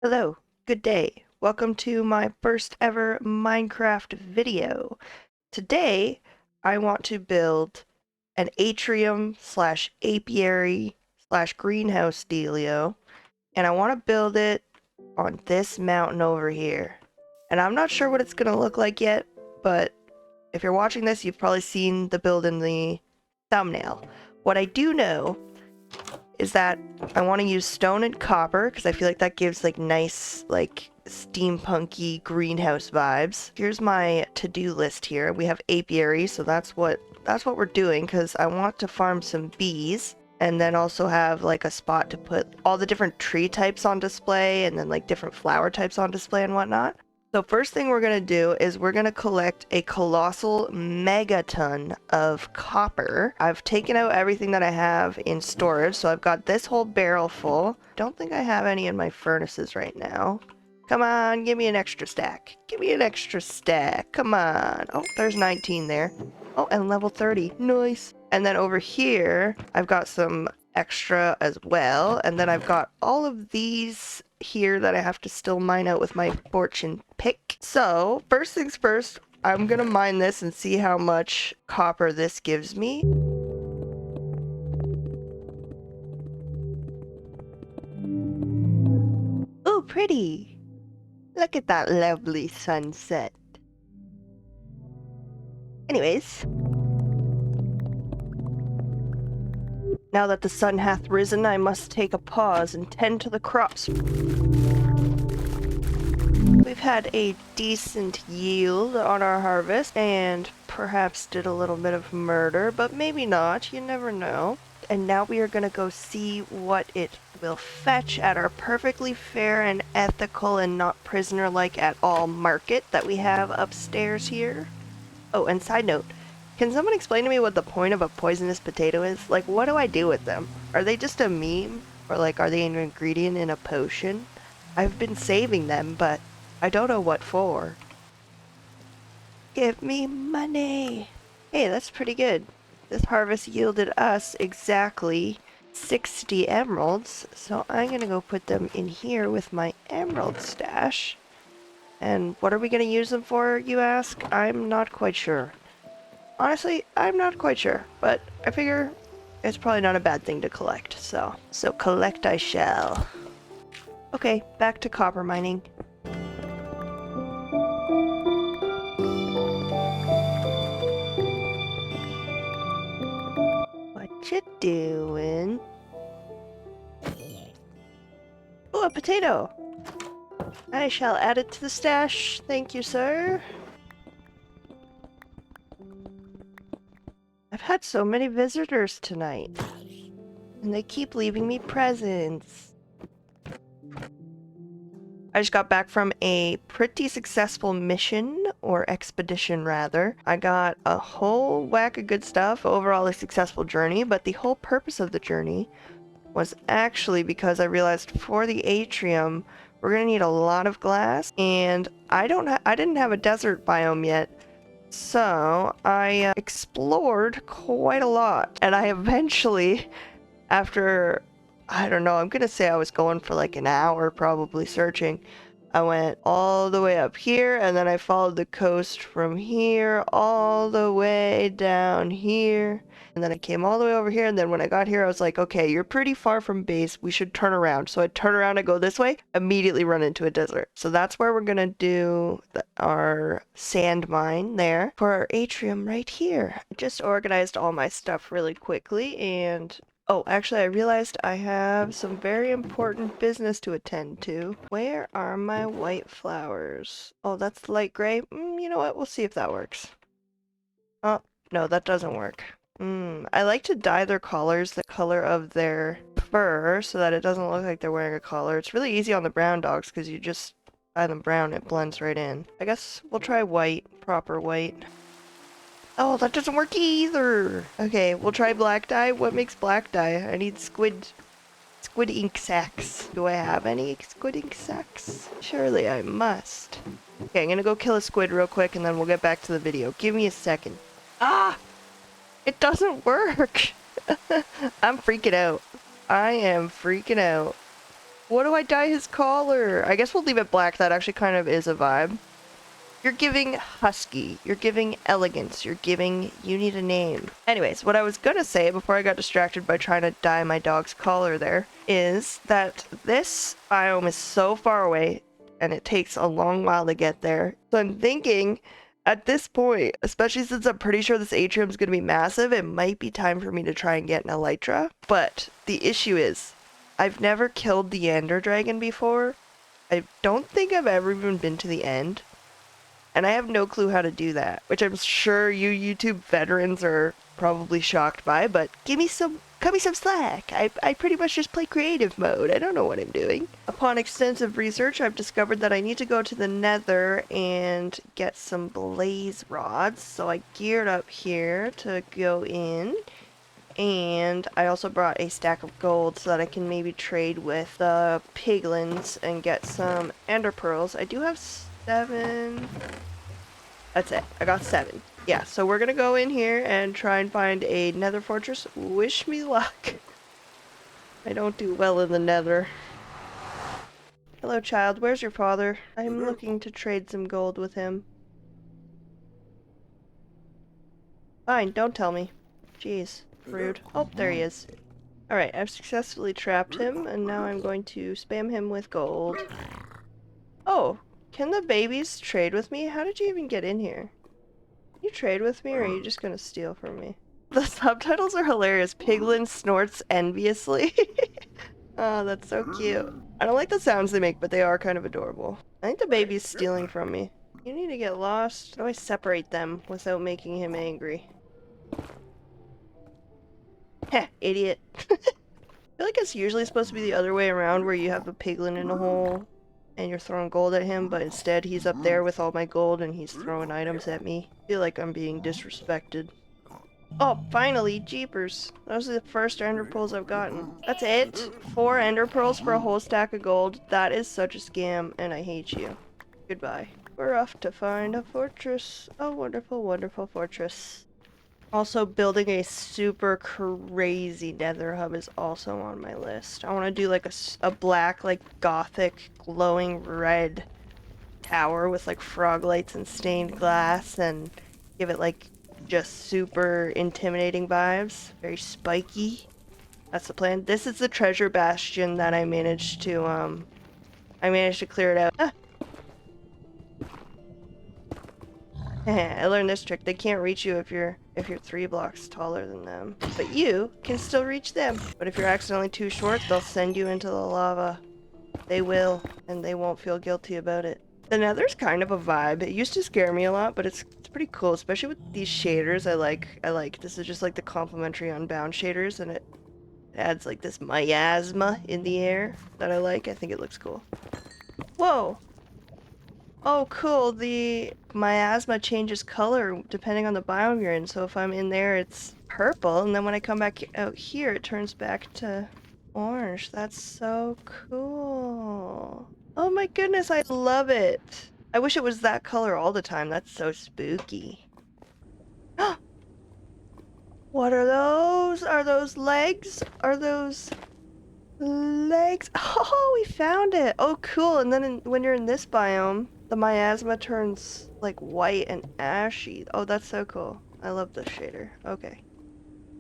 Hello, good day. Welcome to my first ever Minecraft video. Today, I want to build an atrium slash apiary slash greenhouse dealio, and I want to build it on this mountain over here. And I'm not sure what it's going to look like yet, but if you're watching this, you've probably seen the build in the thumbnail. What I do know is that I want to use stone and copper because I feel like that gives like nice like steampunky greenhouse vibes. Here's my to-do list here. We have apiary, so that's what we're doing because I want to farm some bees and then also have like a spot to put all the different tree types on display and then like different flower types on display and whatnot. So first thing we're going to do is we're going to collect a colossal megaton of copper. I've taken out everything that I have in storage, so I've got this whole barrel full. Don't think I have any in my furnaces right now. Come on, give me an extra stack. Give me an extra stack. Come on. Oh, there's 19 there. Oh, and level 30. Nice. And then over here, I've got some extra as well. And then I've got all of these here that I have to still mine out with my fortune pick. So first things first, I'm gonna mine this and see how much copper this gives me. Oh, pretty. Look at that lovely sunset. Anyways, now that the sun hath risen, I must take a pause and tend to the crops. We've had a decent yield on our harvest and perhaps did a little bit of murder, but maybe not, you never know. And now we are going to go see what it will fetch at our perfectly fair and ethical and not prisoner-like at all market that we have upstairs here. Oh, and side note, can someone explain to me what the point of a poisonous potato is? Like, what do I do with them? Are they just a meme? Or like, are they an ingredient in a potion? I've been saving them, but I don't know what for. Give me money! Hey, that's pretty good. This harvest yielded us exactly 60 emeralds, so I'm gonna go put them in here with my emerald stash. And what are we gonna use them for, you ask? I'm not quite sure. Honestly, I'm not quite sure, but I figure it's probably not a bad thing to collect, so collect I shall. Okay, back to copper mining. What you doing? Oh, a potato! I shall add it to the stash. Thank you, sir. I've had so many visitors tonight, and they keep leaving me presents. I just got back from a pretty successful mission, or expedition rather. I got a whole whack of good stuff, overall a successful journey, but the whole purpose of the journey was actually because I realized for the atrium, we're gonna need a lot of glass, and I didn't have a desert biome yet, so I explored quite a lot, and I eventually, after, I don't know, I'm gonna say I was going for like an hour probably searching. I went all the way up here, and then I followed the coast from here all the way down here. And then I came all the way over here, and then when I got here, I was like, okay, you're pretty far from base. We should turn around. So I turn around and go this way, immediately run into a desert. So that's where we're gonna do our sand mine there for our atrium right here. I just organized all my stuff really quickly, and oh, actually, I realized I have some very important business to attend to. Where are my white flowers? Oh, that's light gray. You know what? We'll see if that works. Oh, no, that doesn't work. I like to dye their collars the color of their fur so that it doesn't look like they're wearing a collar. It's really easy on the brown dogs because you just dye them brown, it blends right in. I guess we'll try white, proper white. Oh, that doesn't work either. Okay, we'll try black dye. What makes black dye? I need squid ink sacks. Do I have any squid ink sacks? Surely I must. Okay, I'm gonna go kill a squid real quick and then we'll get back to the video. Give me a second. Ah! It doesn't work! I'm freaking out. I am freaking out. What do I dye his collar? I guess we'll leave it black. That actually kind of is a vibe. You're giving husky. You're giving elegance. You're giving you need a name. Anyways, what I was gonna say before I got distracted by trying to dye my dog's collar there is that this biome is so far away and it takes a long while to get there. So I'm thinking at this point, especially since I'm pretty sure this atrium is going to be massive, it might be time for me to try and get an Elytra. But the issue is, I've never killed the Ender Dragon before. I don't think I've ever even been to the end. And I have no clue how to do that, which I'm sure you YouTube veterans are probably shocked by, but cut me some slack. I pretty much just play creative mode. I don't know what I'm doing. Upon extensive research, I've discovered that I need to go to the Nether and get some blaze rods. So I geared up here to go in. And I also brought a stack of gold so that I can maybe trade with the piglins and get some ender pearls. I do have 7. That's it. I got 7. Yeah, so we're gonna go in here and try and find a nether fortress. Wish me luck. I don't do well in the nether. Hello, child. Where's your father? I'm looking to trade some gold with him. Fine, don't tell me. Jeez, rude. Oh, there he is. Alright, I've successfully trapped him, and now I'm going to spam him with gold. Oh, can the babies trade with me? How did you even get in here? Can you trade with me, or are you just gonna steal from me? The subtitles are hilarious. Piglin snorts enviously. Oh, that's so cute. I don't like the sounds they make, but they are kind of adorable. I think the baby's stealing from me. You need to get lost. How do I separate them without making him angry? Heh, idiot. I feel like it's usually supposed to be the other way around, where you have a piglin in a hole and you're throwing gold at him, but instead he's up there with all my gold and he's throwing items at me. I feel like I'm being disrespected. Oh, finally, jeepers. Those are the first ender pearls I've gotten. That's it? 4 ender pearls for a whole stack of gold. That is such a scam, and I hate you. Goodbye. We're off to find a fortress. A wonderful, wonderful fortress. Also, building a super crazy nether hub is also on my list. I want to do like a black, like gothic, glowing red tower with like frog lights and stained glass and give it like just super intimidating vibes. Very spiky. That's the plan. This is the treasure bastion that I managed to clear it out. Ah. I learned this trick. They can't reach you if you're 3 blocks taller than them. But you can still reach them. But if you're accidentally too short, they'll send you into the lava. They will, and they won't feel guilty about it. The Nether's kind of a vibe. It used to scare me a lot, but it's pretty cool, especially with these shaders. I like this is just like the complementary unbound shaders, and it adds like this miasma in the air that I like. I think it looks cool. Whoa! Oh, cool. The miasma changes color depending on the biome you're in. So if I'm in there, it's purple, and then when I come back out here, it turns back to orange. That's so cool. Oh my goodness, I love it. I wish it was that color all the time. That's so spooky. What are those? Are those legs? Are those legs? Oh, we found it. Oh, cool. And then when you're in this biome, the miasma turns like white and ashy. Oh, that's so cool. I love this shader. Okay.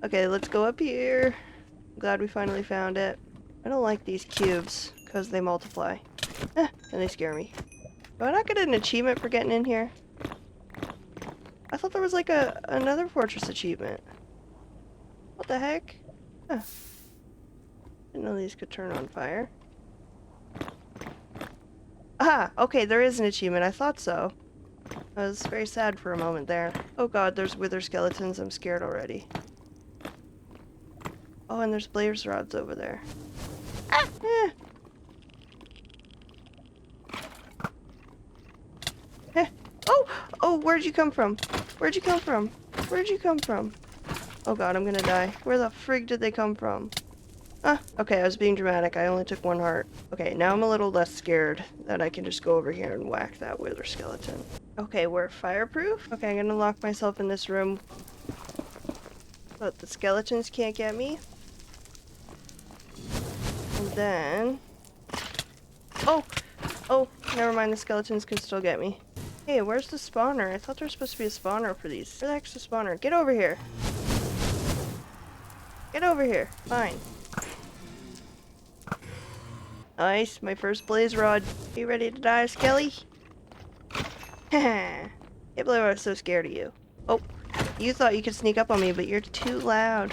Okay, let's go up here. I'm glad we finally found it. I don't like these cubes because they multiply. And they scare me. Do I not get an achievement for getting in here? I thought there was like another fortress achievement. What the heck? Huh. Didn't know these could turn on fire. Ah, okay, there is an achievement. I thought so. I was very sad for a moment there. Oh god, there's wither skeletons. I'm scared already. Oh, and there's blaze rods over there. Ah! Eh. Eh. Oh! Oh, where'd you come from? Where'd you come from? Where'd you come from? Oh god, I'm gonna die. Where the frig did they come from? Ah, okay, I was being dramatic. I only took 1 heart. Okay, now I'm a little less scared that I can just go over here and whack that wither skeleton. Okay, we're fireproof. Okay, I'm gonna lock myself in this room so that the skeletons can't get me. And then Oh! Oh, never mind, the skeletons can still get me. Hey, where's the spawner? I thought there was supposed to be a spawner for these. Where the heck's the spawner? Get over here! Get over here! Fine. Nice, my first blaze rod. You ready to die, Skelly? Haha. Can't believe I was so scared of you. Oh, you thought you could sneak up on me, but you're too loud.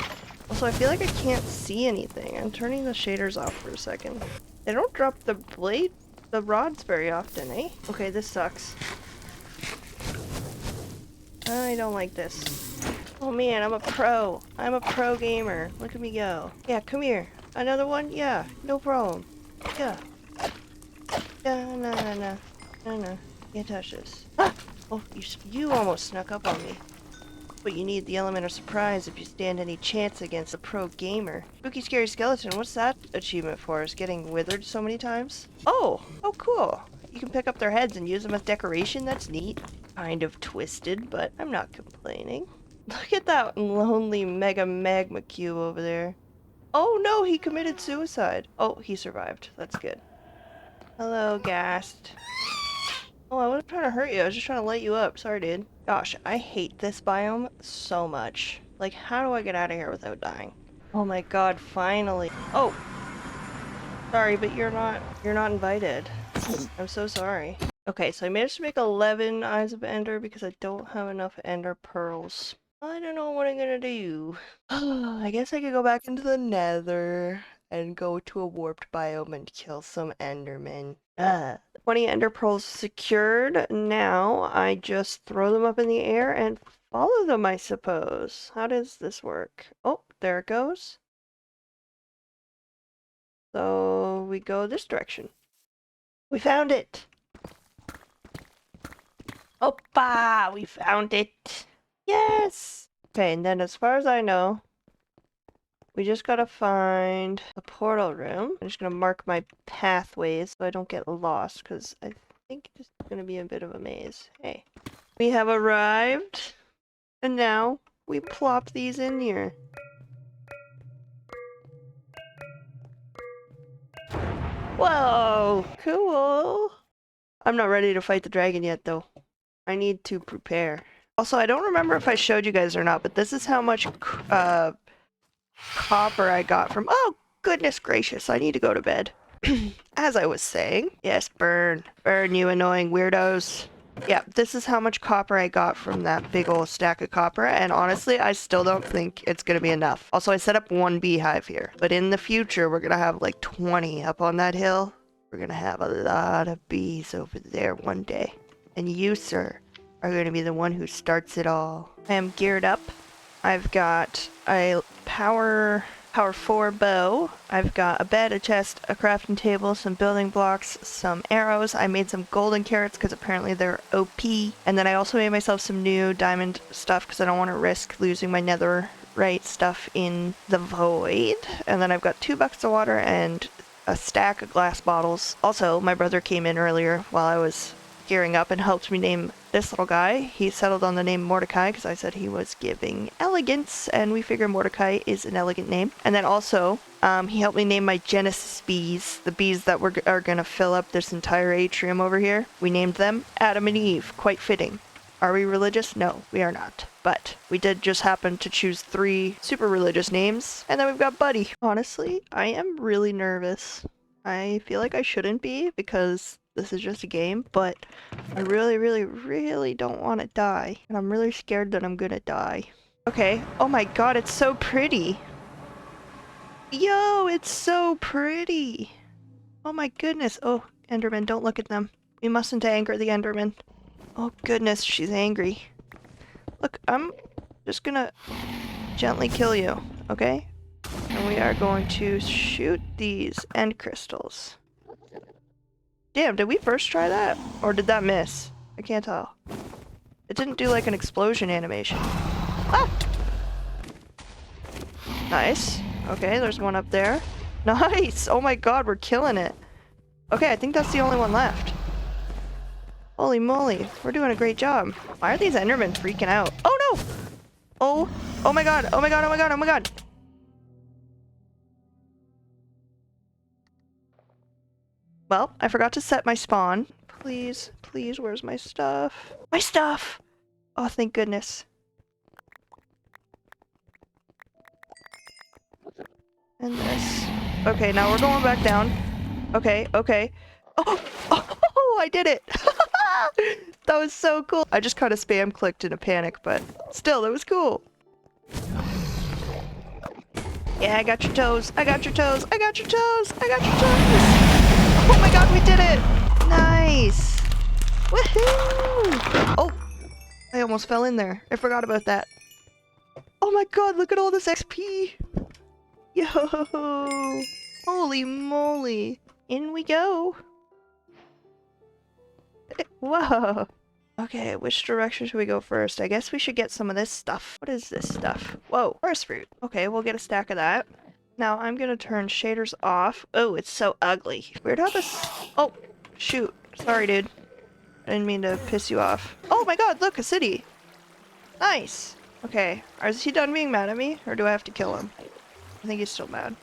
Also, I feel like I can't see anything. I'm turning the shaders off for a second. They don't drop the rods very often, eh? Okay, this sucks. I don't like this. Oh man, I'm a pro. I'm a pro gamer. Look at me go. Yeah, come here. Another one? Yeah, no problem. Yeah. Yeah, no. Can't touch this. Ah! Oh, you almost snuck up on me. But you need the element of surprise if you stand any chance against a pro gamer. Spooky Scary Skeleton, what's that achievement for? Is getting withered so many times? Oh cool. You can pick up their heads and use them as decoration? That's neat. Kind of twisted, but I'm not complaining. Look at that lonely mega magma cube over there. Oh no, he committed suicide. Oh, he survived. That's good. Hello, Ghast. Oh, I wasn't trying to hurt you. I was just trying to light you up. Sorry, dude. Gosh, I hate this biome so much. Like, how do I get out of here without dying? Oh my god, finally. Oh! Sorry, but you're not invited. I'm so sorry. Okay, so I managed to make 11 Eyes of Ender because I don't have enough Ender Pearls. I don't know what I'm gonna do. I guess I could go back into the Nether and go to a warped biome and kill some Endermen. 20 Ender Pearls secured. Now I just throw them up in the air and follow them, I suppose. How does this work? Oh, there it goes. So we go this direction. We found it! Oppa! We found it! Yes! Okay, and then as far as I know, we just gotta find a portal room. I'm just gonna mark my pathways so I don't get lost, because I think this is gonna be a bit of a maze. Hey. We have arrived, and now we plop these in here. Whoa! Cool! I'm not ready to fight the dragon yet, though. I need to prepare. Also, I don't remember if I showed you guys or not, but this is how much copper I got from— oh, goodness gracious, I need to go to bed. As I was saying, yes, burn. Burn, you annoying weirdos. Yeah, this is how much copper I got from that big old stack of copper, and honestly, I still don't think it's gonna be enough. Also, I set up one beehive here, but in the future, we're gonna have like 20 up on that hill. We're gonna have a lot of bees over there one day. And you, sir, are gonna be the one who starts it all. I am geared up. I've got a power 4 bow. I've got a bed, a chest, a crafting table, some building blocks, some arrows. I made some golden carrots because apparently they're OP. And then I also made myself some new diamond stuff because I don't want to risk losing my netherite stuff in the void. And then I've got 2 buckets of water and a stack of glass bottles. Also, my brother came in earlier while I was gearing up and helped me name this little guy. He settled on the name Mordecai because I said he was giving elegance, and we figure Mordecai is an elegant name. And then also, he helped me name my Genesis bees, the bees that are gonna fill up this entire atrium over here. We named them Adam and Eve. Quite fitting. Are we religious? No, we are not. But we did just happen to choose 3 super religious names. And then we've got Buddy. Honestly, I am really nervous. I feel like I shouldn't be because this is just a game, but I really don't want to die. And I'm really scared that I'm gonna die. Okay. Oh my god, it's so pretty. Yo, it's so pretty. Oh my goodness. Oh, Enderman, don't look at them. We mustn't anger the Enderman. Oh goodness, she's angry. Look, I'm just gonna gently kill you, okay? And we are going to shoot these end crystals. Damn, did we first try that? Or did that miss? I can't tell. It didn't do like an explosion animation. Ah! Nice. Okay, there's one up there. Nice! Oh my god, we're killing it. Okay, I think that's the only one left. Holy moly, we're doing a great job. Why are these Endermen freaking out? Oh no! Oh my god, oh my god, oh my god, oh my god! Well, I forgot to set my spawn. Please, please, where's my stuff? My stuff! Oh, thank goodness. And this. Okay, now we're going back down. Okay, okay. Oh, oh, I did it! That was so cool. I just kind of spam clicked in a panic, but still, that was cool. Yeah, I got your toes. I got your toes. I got your toes. I got your toes. Oh my god, we did it! Nice! Woohoo! Oh, I almost fell in there. I forgot about that. Oh my god, look at all this XP! Yo! Holy moly! In we go! Whoa! Okay, which direction should we go first? I guess we should get some of this stuff. What is this stuff? Whoa, forest fruit. Okay, we'll get a stack of that. Now I'm gonna turn shaders off. Oh, it's so ugly. Weird how this... Oh, shoot. Sorry, dude. I didn't mean to piss you off. Oh my god, look, a city! Nice! Okay, is he done being mad at me? Or do I have to kill him? I think he's still mad.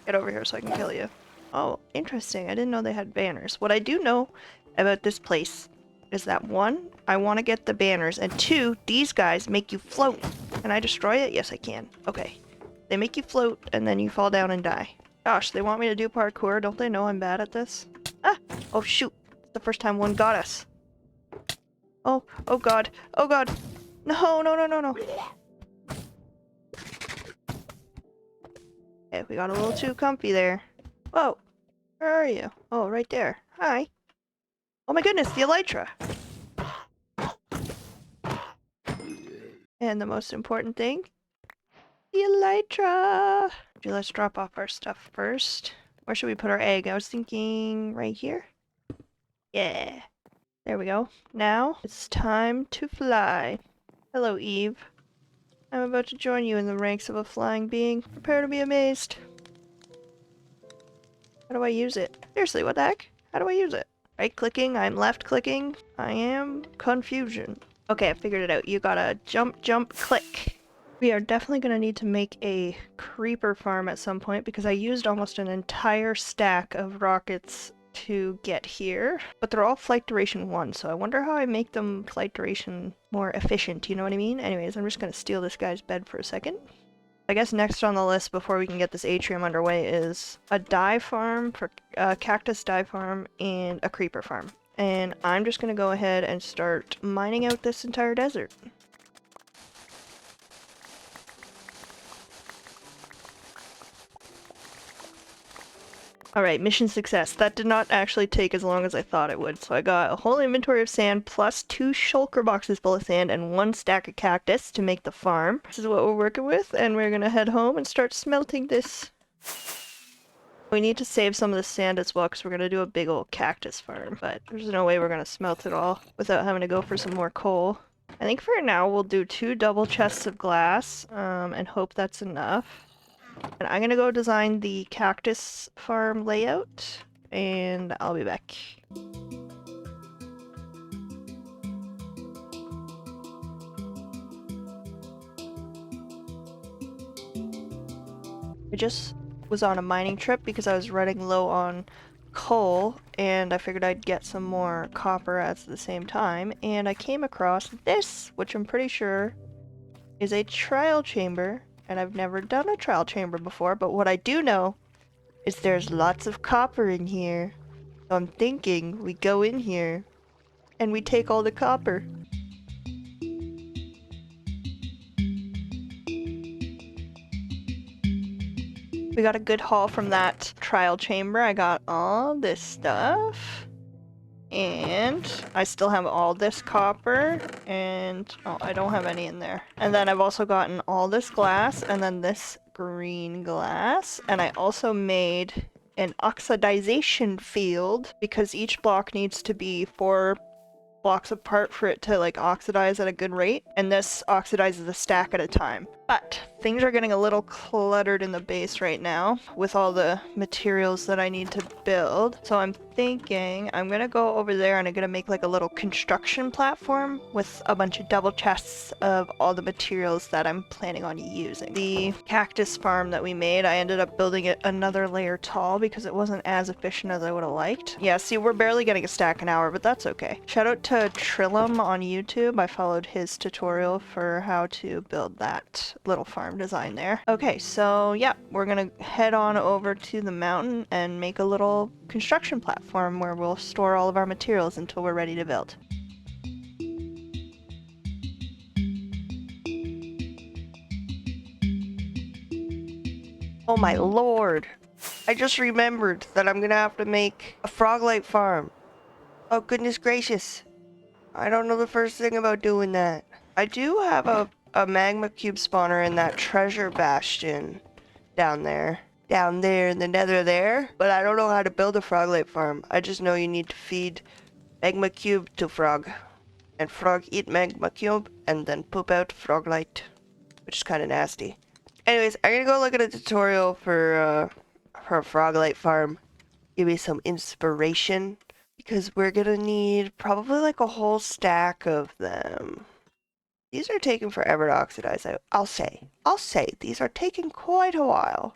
Get over here so I can kill you. Oh, interesting. I didn't know they had banners. What I do know about this place is that 1, I want to get the banners, and 2, these guys make you float. Can I destroy it? Yes, I can. Okay. They make you float, and then you fall down and die. Gosh, they want me to do parkour. Don't they know I'm bad at this? Ah! Oh, shoot. It's the first time one got us. Oh, oh god. Oh god. No, no, no, no, no. Okay, we got a little too comfy there. Whoa. Where are you? Oh, right there. Hi. Oh my goodness, the Elytra! And the most important thing, the Elytra! Okay, let's drop off our stuff first. Where should we put our egg? I was thinking right here. Yeah. There we go. Now, it's time to fly. Hello, Eve. I'm about to join you in the ranks of a flying being. Prepare to be amazed. How do I use it? Seriously, what the heck? How do I use it? Right-clicking, I'm left-clicking. I am confusion. Okay, I figured it out. You gotta jump, jump, click. We are definitely gonna need to make a creeper farm at some point because I used almost an entire stack of rockets to get here. But they're all flight duration 1, so I wonder how I make them flight duration more efficient, you know what I mean? Anyways, I'm just gonna steal this guy's bed for a second. I guess next on the list before we can get this atrium underway is a dye farm, for cactus dye farm, and a creeper farm. And I'm just gonna go ahead and start mining out this entire desert. Alright, mission success. That did not actually take as long as I thought it would. So I got a whole inventory of sand plus 2 shulker boxes full of sand and 1 stack of cactus to make the farm. This is what we're working with, and we're gonna head home and start smelting this. We need to save some of the sand as well because we're gonna do a big old cactus farm, but there's no way we're gonna smelt it all without having to go for some more coal. I think for now we'll do 2 double chests of glass and hope that's enough. And I'm gonna go design the cactus farm layout, and I'll be back. I just was on a mining trip because I was running low on coal, and I figured I'd get some more copper at the same time, and I came across this, which I'm pretty sure is a trial chamber. And I've never done a trial chamber before, but what I do know is there's lots of copper in here. So I'm thinking we go in here and we take all the copper. We got a good haul from that trial chamber. I got all this stuff. And I still have all this copper, and oh, I don't have any in there. And then I've also gotten all this glass, and then this green glass. And I also made an oxidization field, because each block needs to be 4 blocks apart for it to like oxidize at a good rate. And this oxidizes a stack at a time. But things are getting a little cluttered in the base right now with all the materials that I need to build. So I'm thinking I'm gonna go over there and I'm gonna make like a little construction platform with a bunch of double chests of all the materials that I'm planning on using. The cactus farm that we made, I ended up building it another layer tall because it wasn't as efficient as I would have liked. Yeah, see, we're barely getting a stack an hour, but that's okay. Shout out to Trillum on YouTube. I followed his tutorial for how to build that little farm design there. Okay, so yeah, we're gonna head on over to the mountain and make a little construction platform where we'll store all of our materials until we're ready to build. Oh my lord. I just remembered that I'm gonna have to make a frog-light farm. Oh goodness gracious. I don't know the first thing about doing that. I do have a magma cube spawner in that treasure bastion down there. Down there in the nether there. But I don't know how to build a frog-light farm. I just know you need to feed magma cube to frog. And frog eat magma cube and then poop out frog light. Which is kind of nasty. Anyways, I'm gonna go look at a tutorial for a frog light farm. Give me some inspiration. Because we're gonna need probably like a whole stack of them. These are taking forever to oxidize. I'll say these are taking quite a while.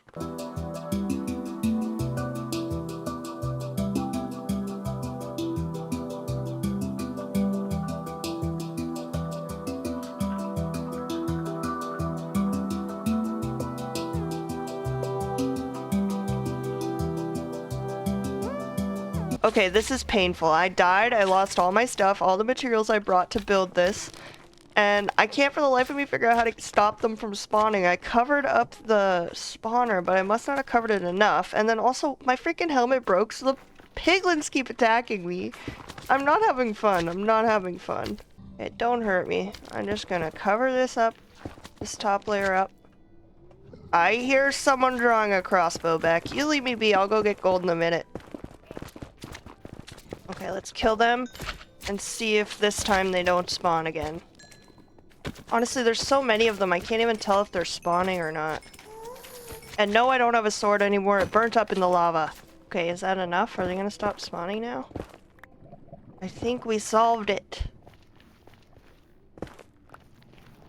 Okay, this is painful. I died, I lost all my stuff, all the materials I brought to build this, and I can't for the life of me figure out how to stop them from spawning. I covered up the spawner, but I must not have covered it enough, and then also my freaking helmet broke, so the piglins keep attacking me. I'm not having fun. I'm not having fun. Okay, don't hurt me. I'm just gonna cover this up, this top layer up. I hear someone drawing a crossbow back. You leave me be, I'll go get gold in a minute. Okay, let's kill them and see if this time they don't spawn again. Honestly, there's so many of them, I can't even tell if they're spawning or not. And no, I don't have a sword anymore. It burnt up in the lava. Okay, is that enough? Are they gonna stop spawning now? I think we solved it.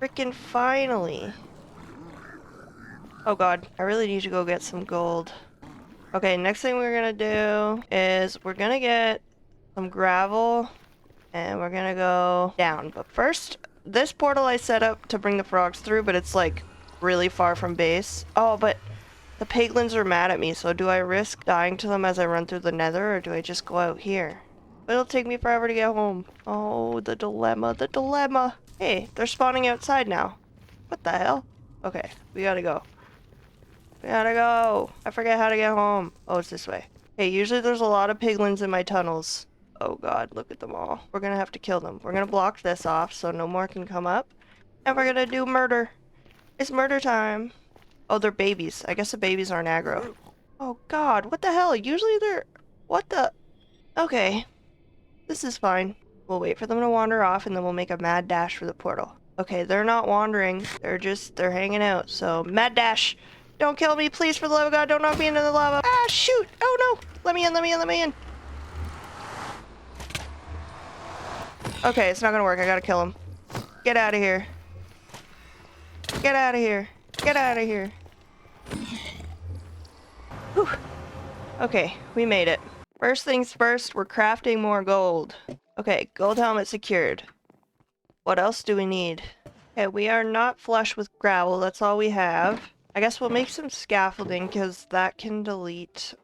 Frickin' finally. Oh god, I really need to go get some gold. Okay, next thing we're gonna do is we're gonna get some gravel and we're gonna go down. But first, this portal I set up to bring the frogs through, but it's like really far from base. Oh, but the piglins are mad at me, so do I risk dying to them as I run through the nether, or do I just go out here? But it'll take me forever to get home. Oh, the dilemma, the dilemma. Hey, they're spawning outside now. What the hell? Okay, we gotta go. We gotta go. I forget how to get home. Oh, it's this way. Hey, usually there's a lot of piglins in my tunnels. Oh god, look at them all. We're gonna have to kill them. We're gonna block this off so no more can come up. And we're gonna do murder. It's murder time. Oh, they're babies. I guess the babies aren't aggro. Oh god, what the hell? Usually they're... What the... Okay. This is fine. We'll wait for them to wander off and then we'll make a mad dash for the portal. Okay, they're not wandering. They're hanging out. So, mad dash! Don't kill me, please, for the love of God. Don't knock me into the lava. Ah, shoot! Oh no! Let me in, let me in, let me in! Okay, it's not gonna work. I gotta kill him. Get out of here. Get out of here. Get out of here. Whew. Okay, we made it. First things first, we're crafting more gold. Okay, gold helmet secured. What else do we need? Okay, we are not flush with gravel. That's all we have. I guess we'll make some scaffolding because that can delete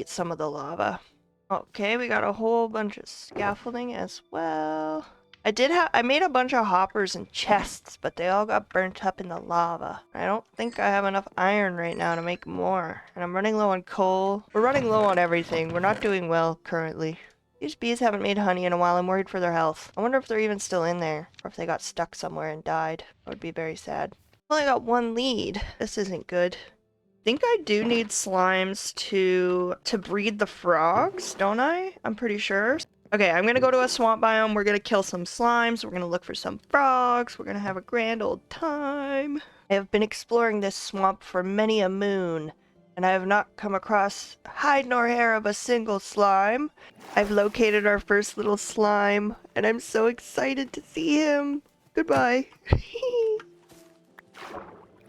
some of the lava. Okay, we got a whole bunch of scaffolding as well. I made a bunch of hoppers and chests, but they all got burnt up in the lava. I don't think I have enough iron right now to make more. And I'm running low on coal. We're running low on everything. We're not doing well currently. These bees haven't made honey in a while. I'm worried for their health. I wonder if they're even still in there, or if they got stuck somewhere and died. That would be very sad. I only got one lead. This isn't good. think I do need slimes to breed the frogs, don't I? I'm pretty sure. Okay, I'm gonna go to a swamp biome. We're gonna kill some slimes. We're gonna look for some frogs. We're gonna have a grand old time. I have been exploring this swamp for many a moon, and I have not come across hide nor hair of a single slime. I've located our first little slime, and I'm so excited to see him. Goodbye.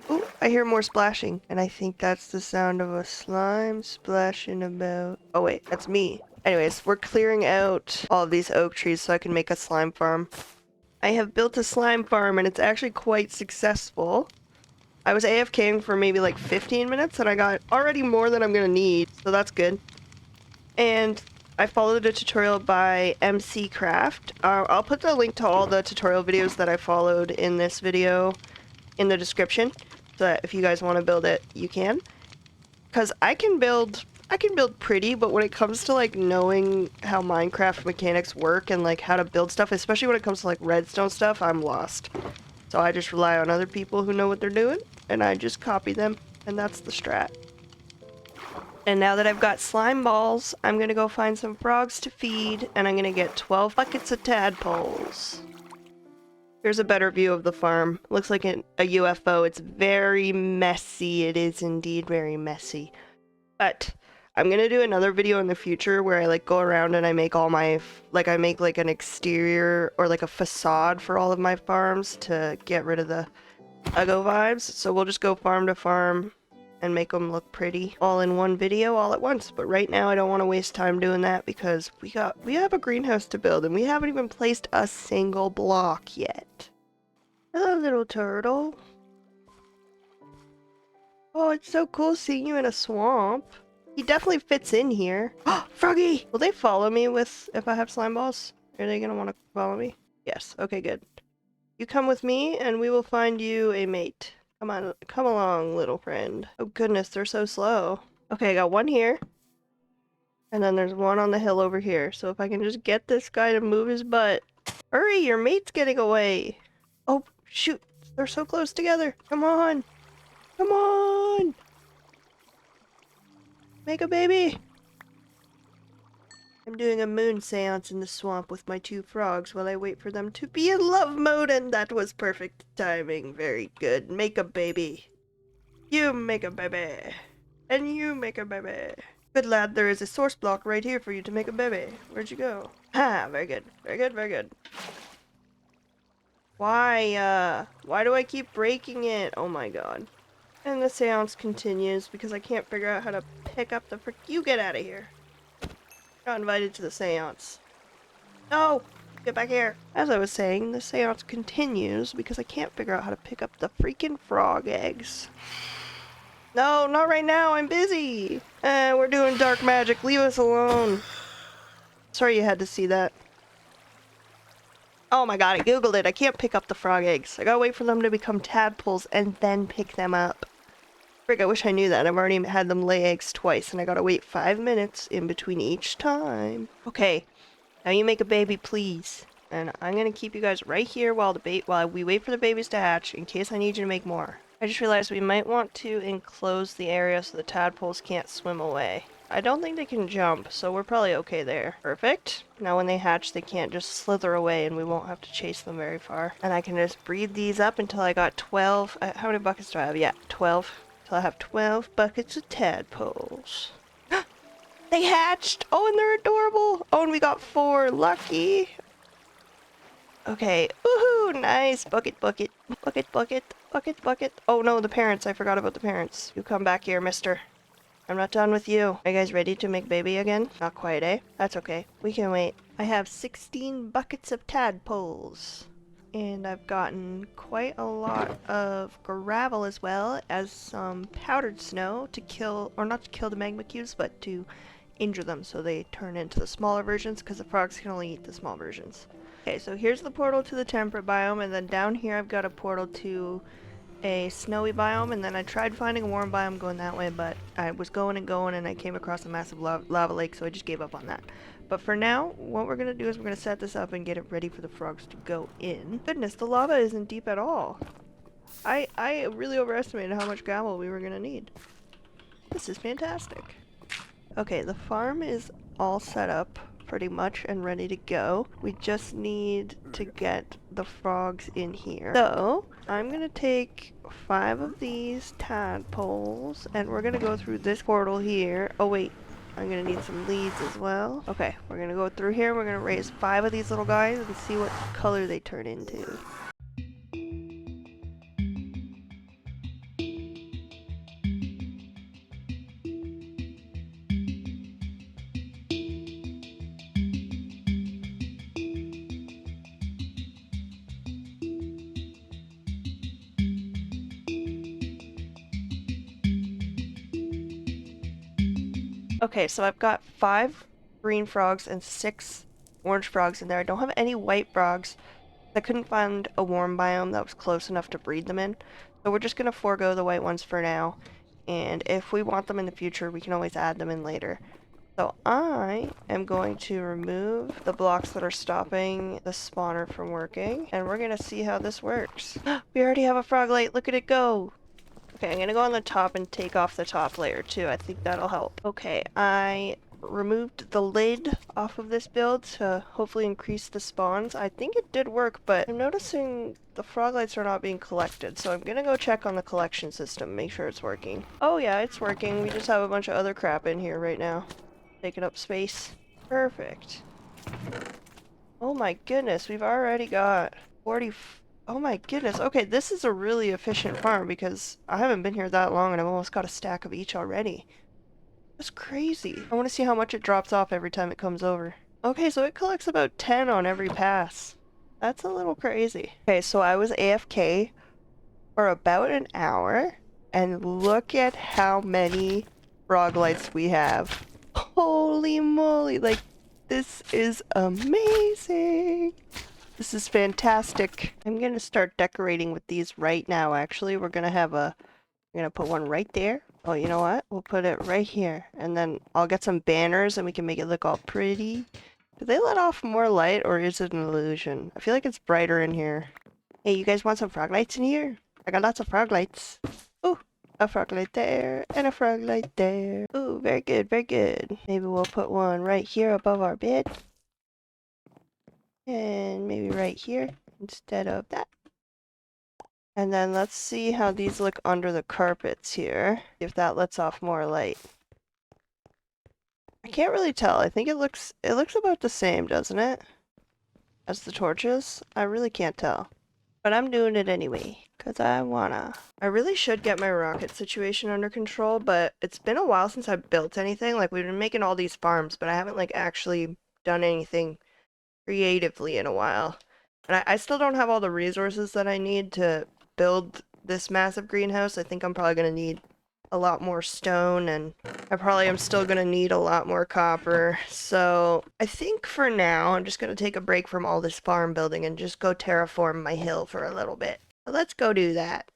Oh, I hear more splashing, and I think that's the sound of a slime splashing about. Oh wait, that's me. Anyways, we're clearing out all of these oak trees so I can make a slime farm. I have built a slime farm, and it's actually quite successful. I was AFKing for maybe like 15 minutes, and I got already more than I'm gonna need, so that's good. And I followed a tutorial by MC Craft. I'll put the link to all the tutorial videos that I followed in this video in the description, so that if you guys want to build it, you can. Because I can build pretty, but when it comes to like knowing how Minecraft mechanics work and like how to build stuff, especially when it comes to like redstone stuff, I'm lost. So I just rely on other people who know what they're doing, and I just copy them, and that's the strat. And now that I've got slime balls, I'm gonna go find some frogs to feed, and I'm gonna get 12 buckets of tadpoles. Here's a better view of the farm. Looks like a UFO. It's very messy. It is indeed very messy. But I'm gonna do another video in the future where I like go around and I make all my, like I make like an exterior or like a facade for all of my farms to get rid of the Uggo vibes. So we'll just go farm to farm and make them look pretty all in one video all at once. But right now I don't want to waste time doing that because we have a greenhouse to build and we haven't even placed a single block yet. Hello, little turtle. Oh, it's so cool seeing you in a swamp. He definitely fits in here. Froggy! Will they follow me if I have slime balls? Are they gonna want to follow me? Yes, okay, good. You come with me and we will find you a mate. Come on, come along, little friend. Oh goodness, they're so slow. Okay, I got one here. And then there's one on the hill over here. So if I can just get this guy to move his butt. Hurry, your mate's getting away. Oh, shoot. They're so close together. Come on. Come on. Make a baby. I'm doing a moon seance in the swamp with my two frogs while I wait for them to be in love mode, and that was perfect timing. Very good. Make a baby. You make a baby. And you make a baby. Good lad, there is a source block right here for you to make a baby. Where'd you go? Ah, very good. Very good, very good. Why do I keep breaking it? Oh my god. And the seance continues because I can't figure out how to pick up the You get out of here. Got invited to the seance. No! Get back here! As I was saying, the seance continues because I can't figure out how to pick up the freaking frog eggs. No, not right now, I'm busy! We're doing dark magic, leave us alone! Sorry you had to see that. Oh my god, I googled it, I can't pick up the frog eggs. I gotta wait for them to become tadpoles and then pick them up. Frick, I wish I knew that. I've already had them lay eggs twice, and I gotta wait 5 minutes in between each time. Okay, now you make a baby, please. And I'm gonna keep you guys right here while we wait for the babies to hatch, in case I need you to make more. I just realized we might want to enclose the area so the tadpoles can't swim away. I don't think they can jump, so we're probably okay there. Perfect. Now when they hatch, they can't just slither away and we won't have to chase them very far. And I can just breed these up until I got 12. How many buckets do I have? Yeah, 12. So I have 12 buckets of tadpoles. They hatched! Oh, and they're adorable! Oh, and we got 4. Lucky! Okay. Woohoo! Nice! Bucket, bucket. Bucket, bucket. Bucket, bucket. Oh no, the parents. I forgot about the parents. You come back here, mister. I'm not done with you. Are you guys ready to make baby again? Not quite, eh? That's okay. We can wait. I have 16 buckets of tadpoles. And I've gotten quite a lot of gravel as well as some powdered snow to kill, or not to kill the magma cubes, but to injure them so they turn into the smaller versions because the frogs can only eat the small versions. Okay, so here's the portal to the temperate biome, and then down here I've got a portal to a snowy biome, and then I tried finding a warm biome going that way, but I was going and I came across a massive lava lake, so I just gave up on that. But for now, what we're going to do is we're going to set this up and get it ready for the frogs to go in. Goodness, the lava isn't deep at all. I really overestimated how much gravel we were going to need. This is fantastic. Okay, the farm is all set up pretty much and ready to go. We just need to get the frogs in here. So, I'm gonna take 5 of these tadpoles and we're gonna go through this portal here. Oh wait, I'm gonna need some leads as well. Okay, we're gonna go through here. We're gonna raise 5 of these little guys and see what color they turn into. Okay, so I've got 5 green frogs and 6 orange frogs in there. I don't have any white frogs. I couldn't find a warm biome that was close enough to breed them in. So we're just going to forego the white ones for now. And if we want them in the future, we can always add them in later. So I am going to remove the blocks that are stopping the spawner from working. And we're going to see how this works. We already have a frog light. Look at it go. Okay, I'm gonna go on the top and take off the top layer too. I think that'll help. Okay, I removed the lid off of this build to hopefully increase the spawns. I think it did work, but I'm noticing the frog lights are not being collected, so I'm gonna go check on the collection system, make sure it's working. Oh yeah, it's working. We just have a bunch of other crap in here right now, taking up space. Perfect. Oh my goodness, we've already got 40. Oh my goodness. Okay, this is a really efficient farm because I haven't been here that long and I've almost got a stack of each already. That's crazy. I want to see how much it drops off every time it comes over. Okay, so it collects about 10 on every pass. That's a little crazy. Okay, so I was AFK for about an hour and look at how many frog lights we have. Holy moly, like this is amazing. This is fantastic. I'm gonna start decorating with these right now, actually. We're gonna put one right there. Oh, you know what? We'll put it right here. And then I'll get some banners and we can make it look all pretty. Do they let off more light or is it an illusion? I feel like it's brighter in here. Hey, you guys want some frog lights in here? I got lots of frog lights. Ooh, a frog light there and a frog light there. Ooh, very good, very good. Maybe we'll put one right here above our bed. And maybe right here instead of that. And then let's see how these look under the carpets here, if that lets off more light. I can't really tell. I think it looks about the same, doesn't it? As the torches? I really can't tell. But I'm doing it anyway, because I wanna. I really should get my rocket situation under control, but it's been a while since I've built anything. Like, we've been making all these farms, but I haven't, like, actually done anything creatively in a while. And I still don't have all the resources that I need to build this massive greenhouse. I think I'm probably going to need a lot more stone, and I probably am still going to need a lot more copper. So I think for now, I'm just going to take a break from all this farm building and just go terraform my hill for a little bit. So let's go do that.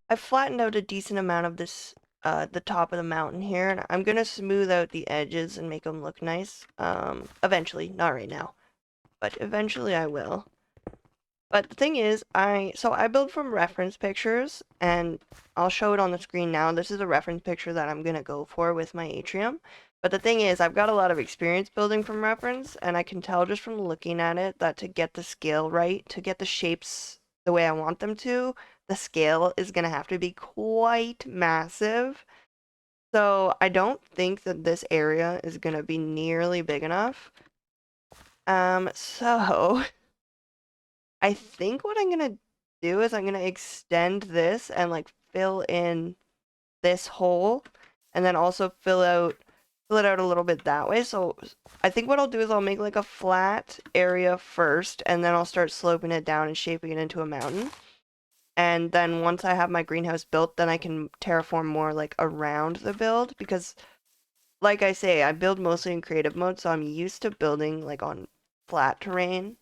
I've flattened out a decent amount of this, the top of the mountain here, and I'm gonna smooth out the edges and make them look nice. Eventually, not right now, but eventually I will. But the thing is, I build from reference pictures, and I'll show it on the screen now. This is a reference picture that I'm gonna go for with my atrium. But the thing is, I've got a lot of experience building from reference, and I can tell just from looking at it that to get the scale right, to get the shapes the way I want them to, the scale is gonna have to be quite massive. So I don't think that this area is gonna be nearly big enough. So I think what I'm gonna do is I'm gonna extend this and like fill in this hole and then also fill it out a little bit that way. So I think what I'll do is I'll make like a flat area first and then I'll start sloping it down and shaping it into a mountain. And then once I have my greenhouse built, then I can terraform more like around the build because like I say, I build mostly in creative mode, so I'm used to building like on flat terrain.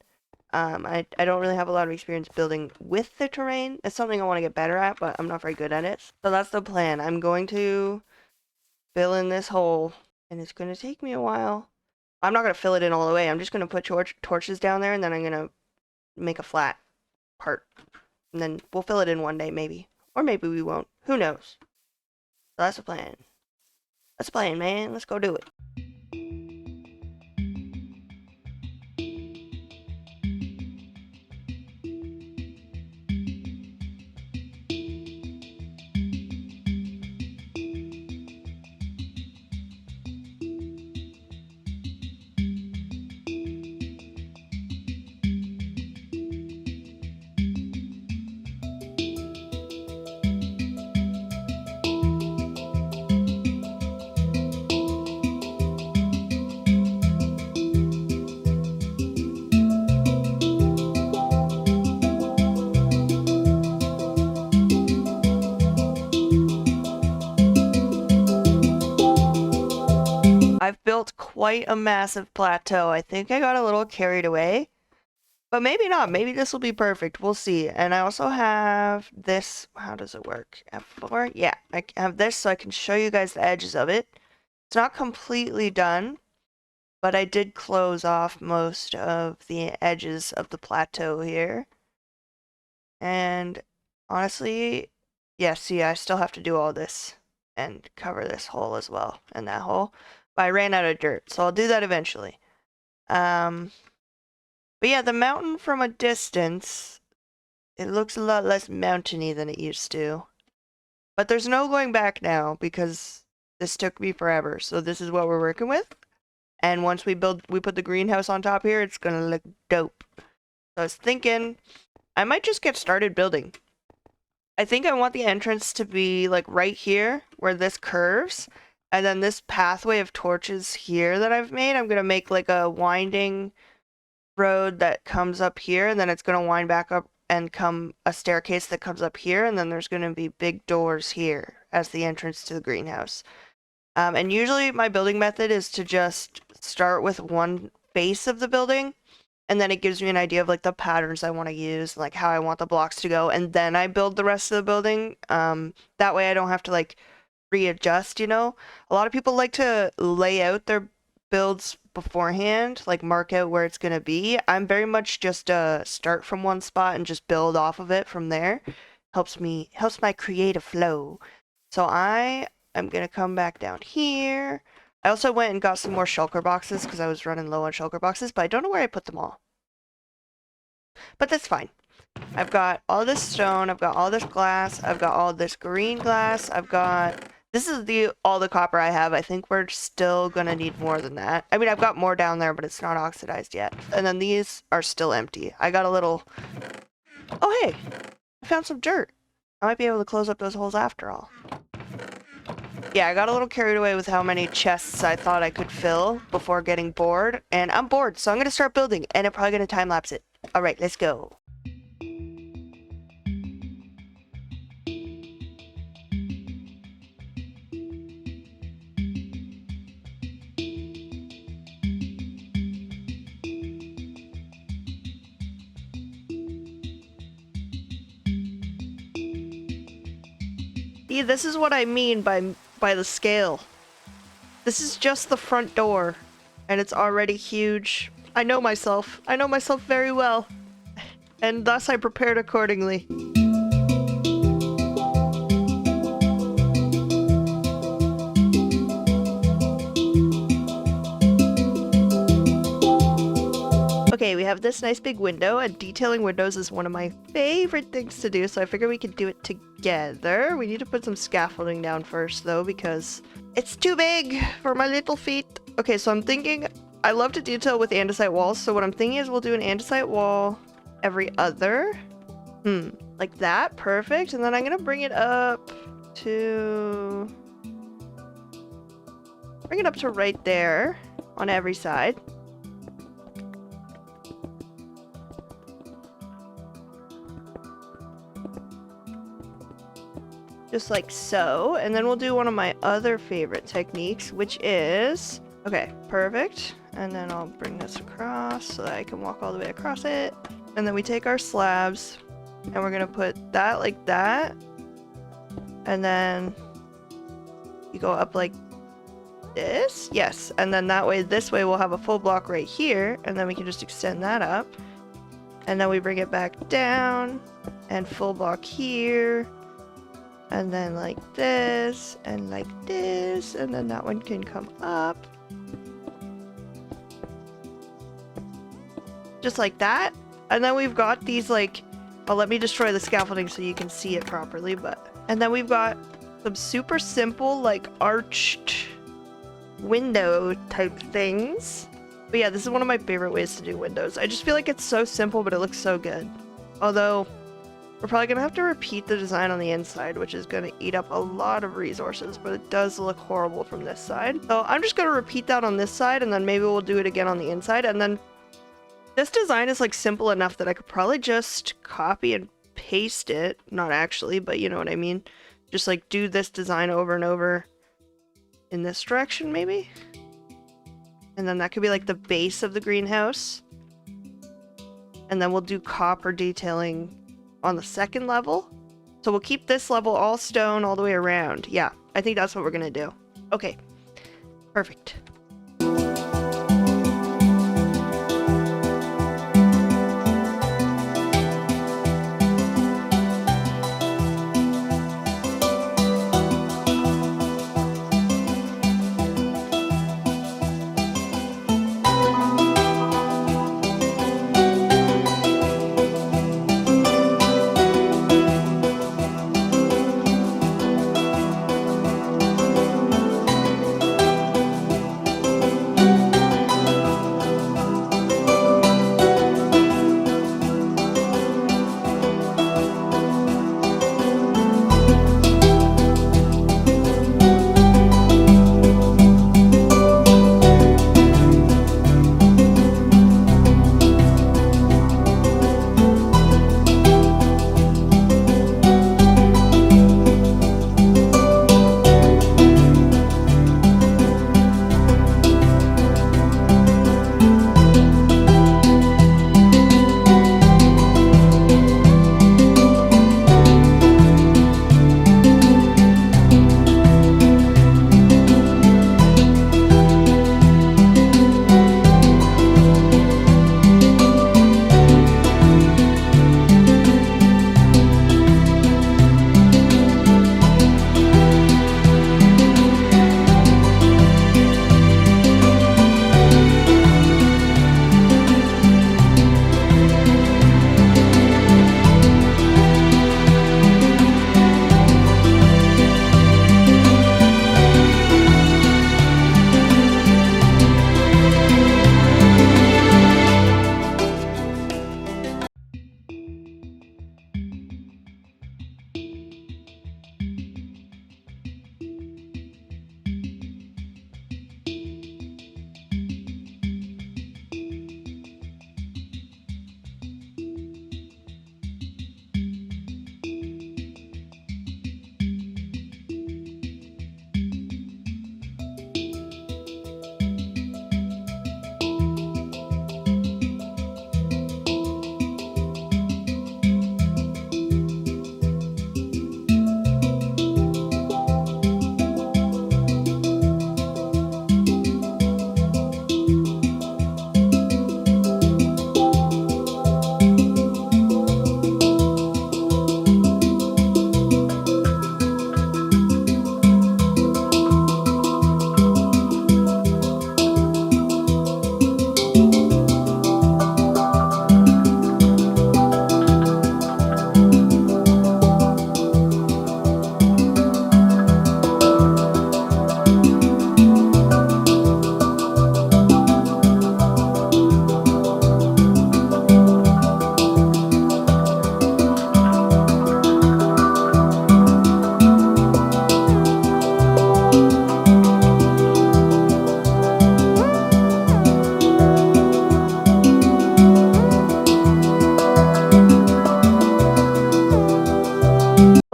I don't really have a lot of experience building with the terrain. It's something I want to get better at, but I'm not very good at it. So that's the plan. I'm going to fill in this hole, and it's going to take me a while. I'm not going to fill it in all the way. I'm just going to put torches down there, and then I'm going to make a flat part. And then we'll fill it in one day, maybe. Or maybe we won't. Who knows? So that's the plan. That's the plan, man. Let's go do it. I've built quite a massive plateau. I think I got a little carried away, but maybe not. Maybe this will be perfect. We'll see. And I also have this. How does it work? F4? Yeah, I have this so I can show you guys the edges of it. It's not completely done, but I did close off most of the edges of the plateau here. And honestly, yeah, see, I still have to do all this and cover this hole as well and that hole. But I ran out of dirt, so I'll do that eventually. But yeah, the mountain from a distance, it looks a lot less mountainy than it used to. But there's no going back now because this took me forever. So this is what we're working with. And once we put the greenhouse on top here, it's gonna look dope. So I was thinking I might just get started building. I think I want the entrance to be like right here where this curves. And then this pathway of torches here that I've made, I'm going to make like a winding road that comes up here. And then it's going to wind back up and come a staircase that comes up here. And then there's going to be big doors here as the entrance to the greenhouse. And usually my building method is to just start with one face of the building. And then it gives me an idea of like the patterns I want to use, like how I want the blocks to go. And then I build the rest of the building. That way I don't have to like readjust, you know? A lot of people like to lay out their builds beforehand, like mark out where it's going to be. I'm very much just start from one spot and just build off of it from there. Helps my creative flow. So I am going to come back down here. I also went and got some more shulker boxes because I was running low on shulker boxes, but I don't know where I put them all. But that's fine. I've got all this stone, I've got all this glass, I've got all this green glass, this is all the copper I have. I think we're still gonna need more than that. I mean, I've got more down there, but it's not oxidized yet. And then these are still empty. I got a little... Oh, hey! I found some dirt. I might be able to close up those holes after all. Yeah, I got a little carried away with how many chests I thought I could fill before getting bored. And I'm bored, so I'm gonna start building, and I'm probably gonna time-lapse it. Alright, let's go. See, this is what I mean by the scale. This is just the front door, and it's already huge. I know myself. I know myself very well. And thus I prepared accordingly. Okay, we have this nice big window, and detailing windows is one of my favorite things to do, so I figured we could do it together. We need to put some scaffolding down first, though, because it's too big for my little feet. Okay, so I'm thinking, I love to detail with andesite walls, so what I'm thinking is we'll do an andesite wall every other. Like that, perfect. And then I'm gonna bring it up to right there on every side. just like so. And then we'll do one of my other favorite techniques, which is, okay, perfect. And then I'll bring this across so that I can walk all the way across it. And then we take our slabs and we're gonna put that like that. And then you go up like this. Yes. And then that way, this way we'll have a full block right here. And then we can just extend that up. And then we bring it back down and full block here. And then like this and like this. And then that one can come up. Just like that. And then we've got these like, oh, let me destroy the scaffolding so you can see it properly. And then we've got some super simple like arched window type things. But yeah, this is one of my favorite ways to do windows. I just feel like it's so simple, but it looks so good. Although, we're probably gonna have to repeat the design on the inside, which is gonna eat up a lot of resources, but it does look horrible from this side. So I'm just gonna repeat that on this side, and then maybe we'll do it again on the inside. And then this design is like simple enough that I could probably just copy and paste it. Not actually, but you know what I mean. Just like do this design over and over in this direction maybe. And then that could be like the base of the greenhouse. And then we'll do copper detailing on the second level. So we'll keep this level all stone all the way around. Yeah, I think that's what we're gonna do. Okay, perfect.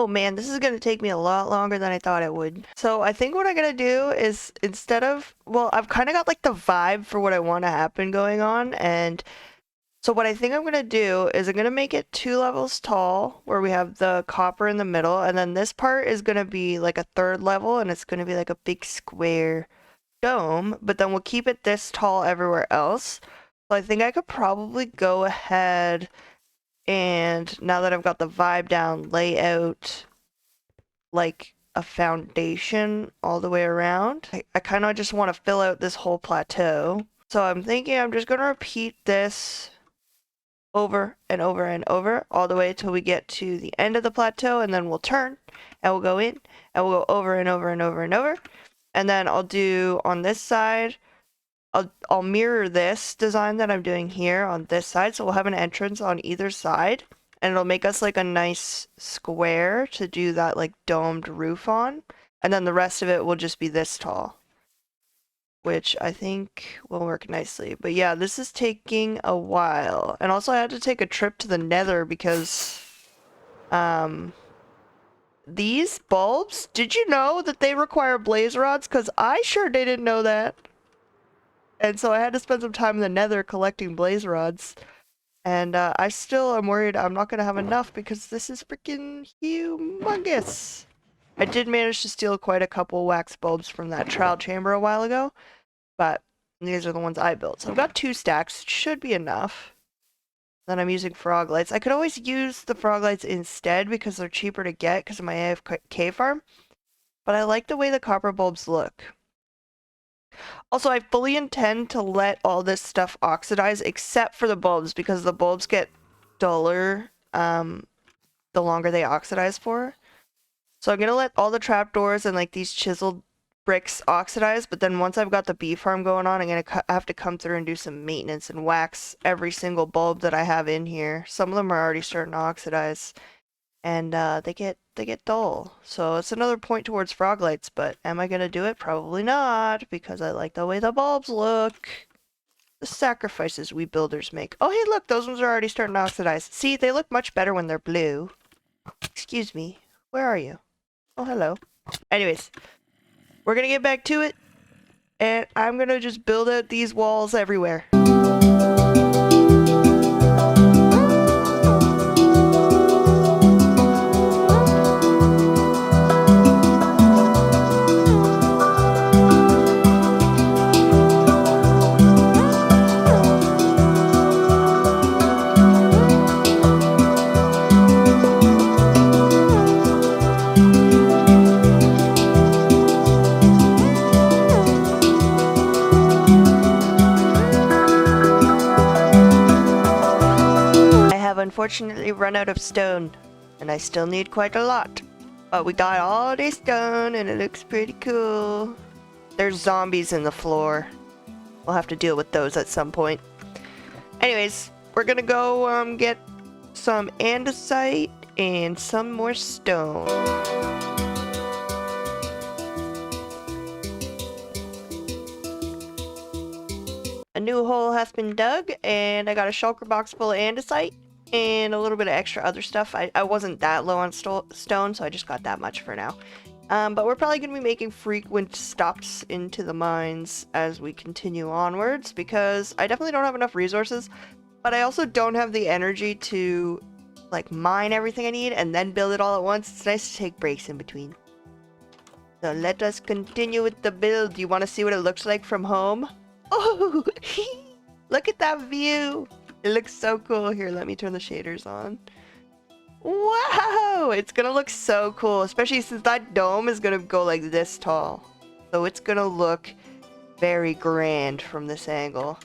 man, this is gonna take me a lot longer than I thought it would. So I think what I'm gonna do is instead of, well, I've kind of got like the vibe for what I want to happen going on, and so what I think I'm gonna do is I'm gonna make it 2 levels tall, where we have the copper in the middle, and then this part is gonna be like a 3rd level, and it's gonna be like a big square dome, but then we'll keep it this tall everywhere else. So I think I could probably go ahead and, now that I've got the vibe down, lay out like a foundation all the way around. I kind of just want to fill out this whole plateau. So I'm thinking I'm just going to repeat this over and over and over all the way till we get to the end of the plateau, and then we'll turn and we'll go in and we'll go over and over and over and over. And then I'll do on this side, I'll mirror this design that I'm doing here on this side, so we'll have an entrance on either side, and it'll make us like a nice square to do that like domed roof on, and then the rest of it will just be this tall, which I think will work nicely. But yeah, this is taking a while, and also I had to take a trip to the Nether because these bulbs, did you know that they require blaze rods? Because I sure didn't know that. And so I had to spend some time in the Nether collecting blaze rods. And I still am worried I'm not going to have enough because this is freaking humongous. I did manage to steal quite a couple wax bulbs from that trial chamber a while ago, but these are the ones I built. So I've got 2 stacks. It should be enough. Then I'm using frog lights. I could always use the frog lights instead because they're cheaper to get because of my AFK farm, but I like the way the copper bulbs look. Also, I fully intend to let all this stuff oxidize except for the bulbs because the bulbs get duller the longer they oxidize for. So I'm going to let all the trapdoors and like these chiseled bricks oxidize, but then once I've got the bee farm going on, I'm going to have to come through and do some maintenance and wax every single bulb that I have in here. Some of them are already starting to oxidize, and they get dull. So it's another point towards frog lights, but am I gonna do it? Probably not, because I like the way the bulbs look. The sacrifices we builders make. Oh hey look, those ones are already starting to oxidize. See, they look much better when they're blue. Excuse me, where are you? Oh hello. Anyways, we're gonna get back to it, and I'm gonna just build out these walls everywhere. Unfortunately run out of stone, and I still need quite a lot, but we got all this stone and it looks pretty cool. There's zombies in the floor. We'll have to deal with those at some point. Anyways, we're gonna go get some andesite and some more stone. A new hole has been dug, and I got a shulker box full of andesite and a little bit of extra other stuff. I wasn't that low on stone, so I just got that much for now. But we're probably going to be making frequent stops into the mines as we continue onwards, because I definitely don't have enough resources, but I also don't have the energy to like mine everything I need and then build it all at once. It's nice to take breaks in between. So let us continue with the build. Do you want to see what it looks like from home? Oh, look at that view. It looks so cool. Here, let me turn the shaders on. Wow! It's gonna look so cool, especially since that dome is gonna go like this tall. So it's gonna look very grand from this angle.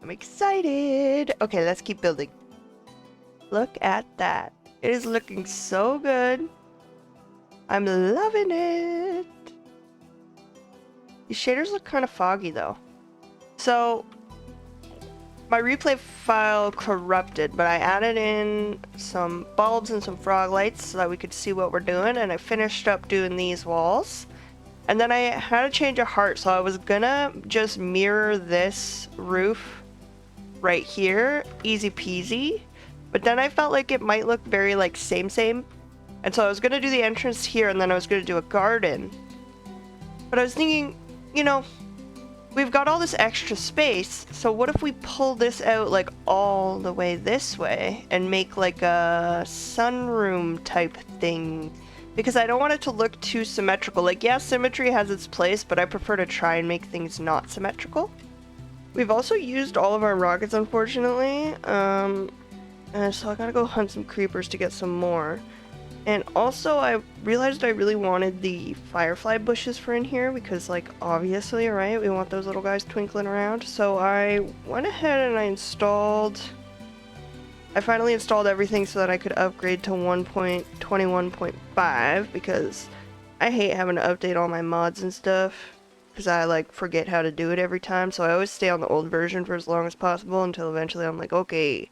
I'm excited! Okay, let's keep building. Look at that. It is looking so good. I'm loving it. These shaders look kind of foggy though. So my replay file corrupted, but I added in some bulbs and some frog lights so that we could see what we're doing, and I finished up doing these walls. And then I had to change a heart, so I was gonna just mirror this roof right here, easy peasy. But then I felt like it might look very like same, And so I was going to do the entrance here, and then I was going to do a garden. But I was thinking, you know, we've got all this extra space, so what if we pull this out like all the way this way and make like a sunroom type thing? Because I don't want it to look too symmetrical. Like, yeah, symmetry has its place, but I prefer to try and make things not symmetrical. We've also used all of our rockets, unfortunately. And so I gotta go hunt some creepers to get some more. And also, I realized I really wanted the firefly bushes for in here because, like, obviously, right? We want those little guys twinkling around. So I went ahead and I finally installed everything so that I could upgrade to 1.21.5 because I hate having to update all my mods and stuff because I, like, forget how to do it every time. So I always stay on the old version for as long as possible until eventually I'm like, okay,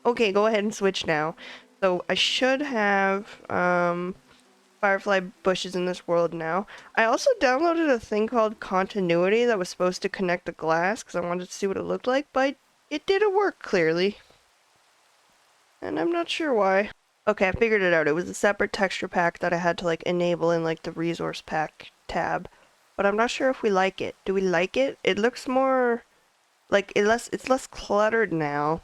go ahead and switch now. So I should have firefly bushes in this world now. I also downloaded a thing called continuity that was supposed to connect the glass because I wanted to see what it looked like, but it didn't work clearly. And I'm not sure why. Okay, I figured it out. It was a separate texture pack that I had to like enable in like the resource pack tab. But I'm not sure if we like it. Do we like it? It looks more like it's less cluttered now.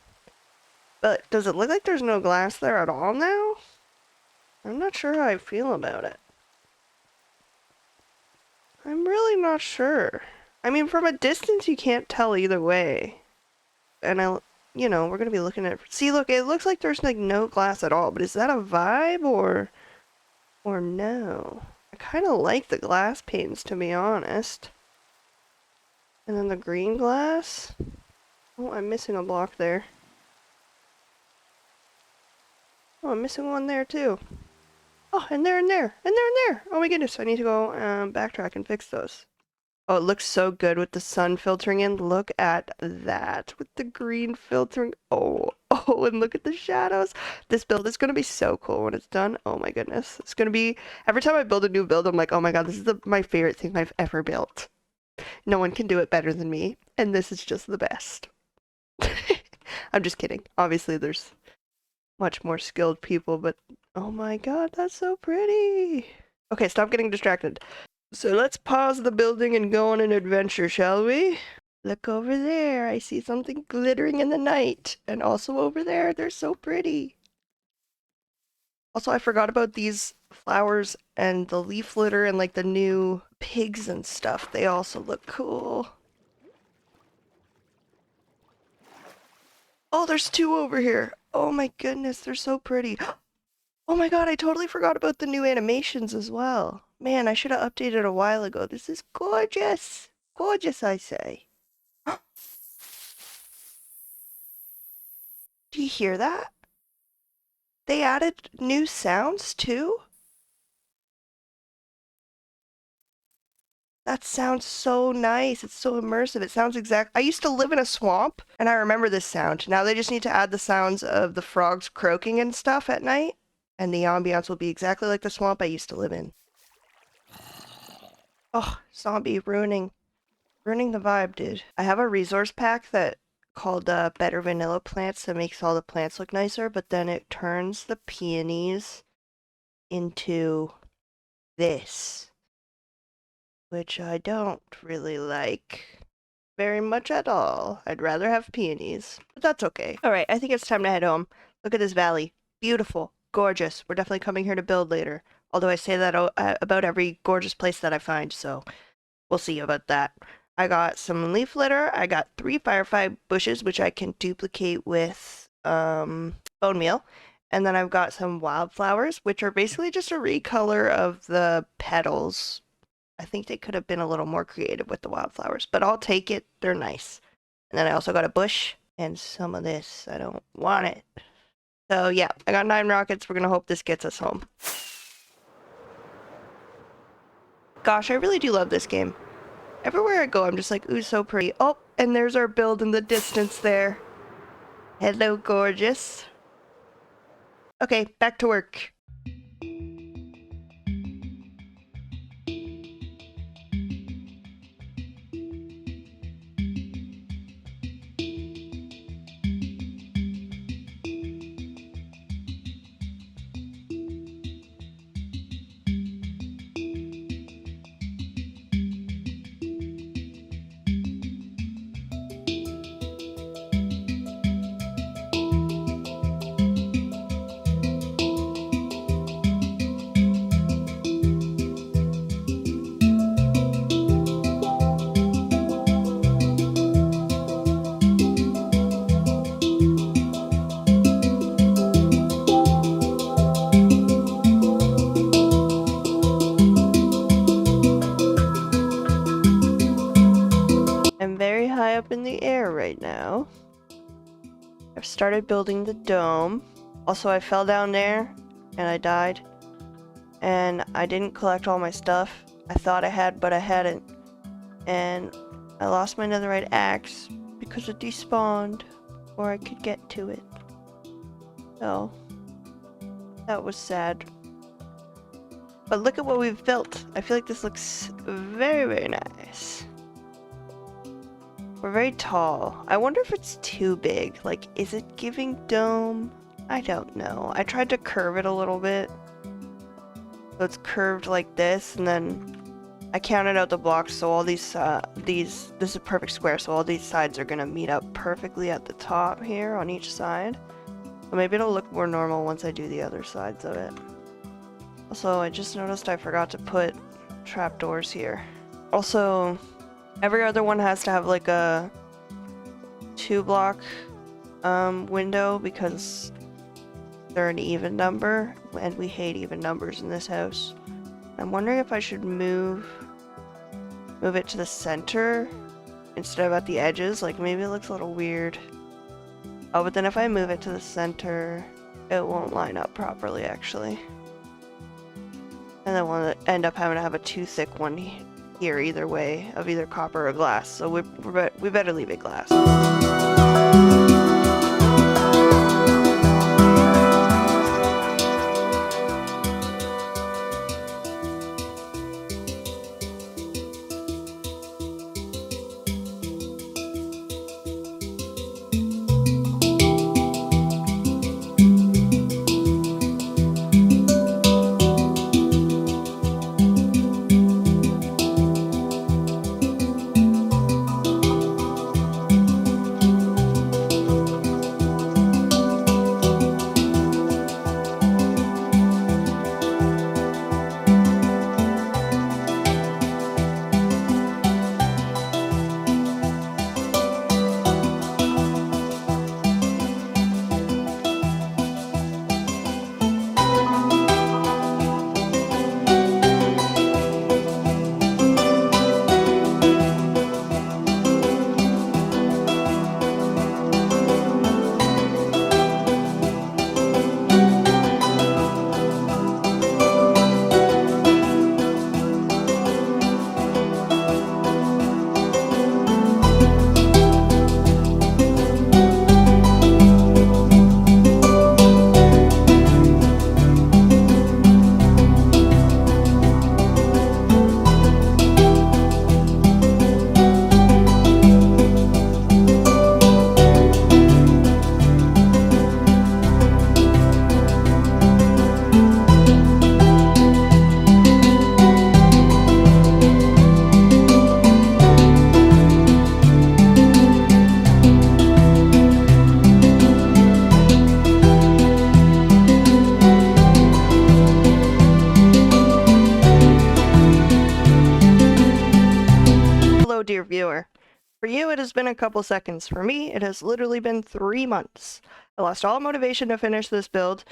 But does it look like there's no glass there at all now? I'm not sure how I feel about it. I'm really not sure. I mean, from a distance, you can't tell either way. And you know, we're gonna be looking at... See, look, it looks like there's like no glass at all, but is that a vibe or no? I kind of like the glass panes, to be honest. And then the green glass. Oh, I'm missing a block there. Oh, I'm missing one there too. Oh, and there, and there, and there, and there. Oh my goodness, I need to go backtrack and fix those. Oh, it looks so good with the sun filtering in. Look at that with the green filtering. Oh, and look at the shadows. This build is going to be so cool when it's done. Oh my goodness. It's going to be, every time I build a new build, I'm like, oh my God, this is my favorite thing I've ever built. No one can do it better than me. And this is just the best. I'm just kidding. Obviously, there's much more skilled people, but oh my God, that's so pretty. Okay, stop getting distracted. So let's pause the building and go on an adventure, shall we? Look over there. I see something glittering in the night. And also over there, they're so pretty. Also, I forgot about these flowers and the leaf litter and like the new pigs and stuff. They also look cool. Oh, there's two over here. Oh my goodness, they're so pretty. Oh my God, I totally forgot about the new animations as well. Man, I should have updated a while ago. This is gorgeous. Gorgeous, I say. Do you hear that? They added new sounds too? That sounds so nice. It's so immersive. It sounds I used to live in a swamp and I remember this sound. Now they just need to add the sounds of the frogs croaking and stuff at night, and the ambiance will be exactly like the swamp I used to live in. Oh, zombie ruining the vibe, dude. I have a resource pack that called Better Vanilla Plants that makes all the plants look nicer, but then it turns the peonies into this, which I don't really like very much at all. I'd rather have peonies, but that's okay. All right, I think it's time to head home. Look at this valley. Beautiful, gorgeous. We're definitely coming here to build later. Although I say that about every gorgeous place that I find, so we'll see about that. I got some leaf litter. I got 3 firefly bushes, which I can duplicate with bone meal. And then I've got some wildflowers, which are basically just a recolor of the petals. I think they could have been a little more creative with the wildflowers, but I'll take it. They're nice. And then I also got a bush and some of this. I don't want it. So yeah, I got 9 rockets. We're going to hope this gets us home. Gosh, I really do love this game. Everywhere I go, I'm just like, ooh, so pretty. Oh, and there's our build in the distance there. Hello, gorgeous. Okay, back to work. am very high up in the air right now. I've started building the dome. Also, I fell down there and I died. And I didn't collect all my stuff. I thought I had, but I hadn't. And I lost my netherite axe because it despawned before I could get to it. So, that was sad. But look at what we've built. I feel like this looks very, very nice. We're very tall. I wonder if it's too big. Like, is it giving dome? I don't know. I tried to curve it a little bit. So it's curved like this, and then I counted out the blocks, so all these, this is a perfect square, so all these sides are gonna meet up perfectly at the top here on each side. So maybe it'll look more normal once I do the other sides of it. Also, I just noticed I forgot to put trapdoors here. Also, every other one has to have like a 2-block window because they're an even number, and we hate even numbers in this house. I'm wondering if I should move it to the center instead of at the edges. Like, maybe it looks a little weird. Oh, but then if I move it to the center, it won't line up properly, actually. And then we'll end up having to have a too thick one here either way, of either copper or glass. So we better leave it glass. Dear viewer. For you, it has been a couple seconds. For me, it has literally been 3 months. I lost all motivation to finish this build,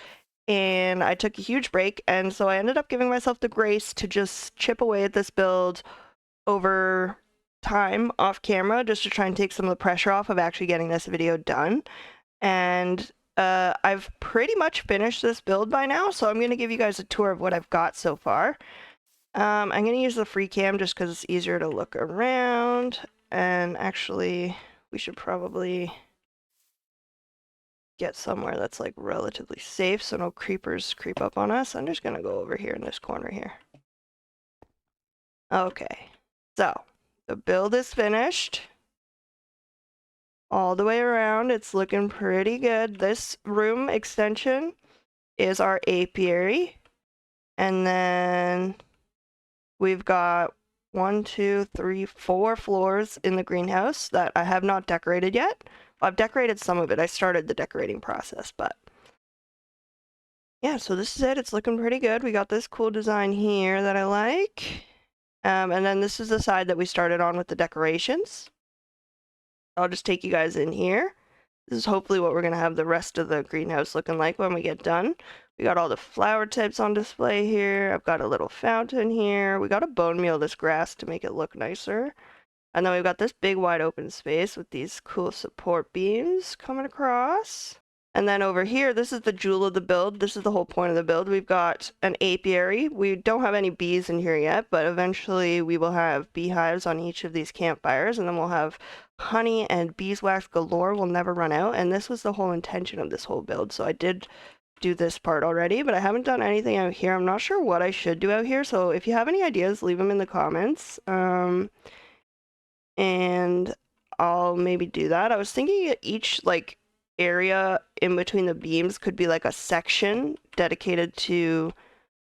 and I took a huge break, and so I ended up giving myself the grace to just chip away at this build over time off camera, just to try and take some of the pressure off of actually getting this video done. And I've pretty much finished this build by now, so I'm going to give you guys a tour of what I've got so far. I'm going to use the free cam just because it's easier to look around, and actually we should probably get somewhere that's like relatively safe so no creepers creep up on us. I'm just going to go over here in this corner here. Okay, so the build is finished all the way around. It's looking pretty good. This room extension is our apiary, and then we've got 1, 2, 3, 4 floors in the greenhouse that I have not decorated yet. I've decorated some of it. I started the decorating process, but yeah, so this is it. It's looking pretty good. We got this cool design here that I like. And then this is the side that we started on with the decorations. I'll just take you guys in here. This is hopefully what we're going to have the rest of the greenhouse looking like when we get done. We got all the flower types on display here. I've got a little fountain here. We got to bone meal this grass to make it look nicer. And then we've got this big wide open space with these cool support beams coming across. And then over here, this is the jewel of the build. This is the whole point of the build. We've got an apiary. We don't have any bees in here yet, but eventually we will have beehives on each of these campfires, and then we'll have honey and beeswax galore. Will never run out. And this was the whole intention of this whole build. So I did do this part already, but I haven't done anything out here. I'm not sure what I should do out here. So if you have any ideas, leave them in the comments. And I'll maybe do that. I was thinking each like area in between the beams could be like a section dedicated to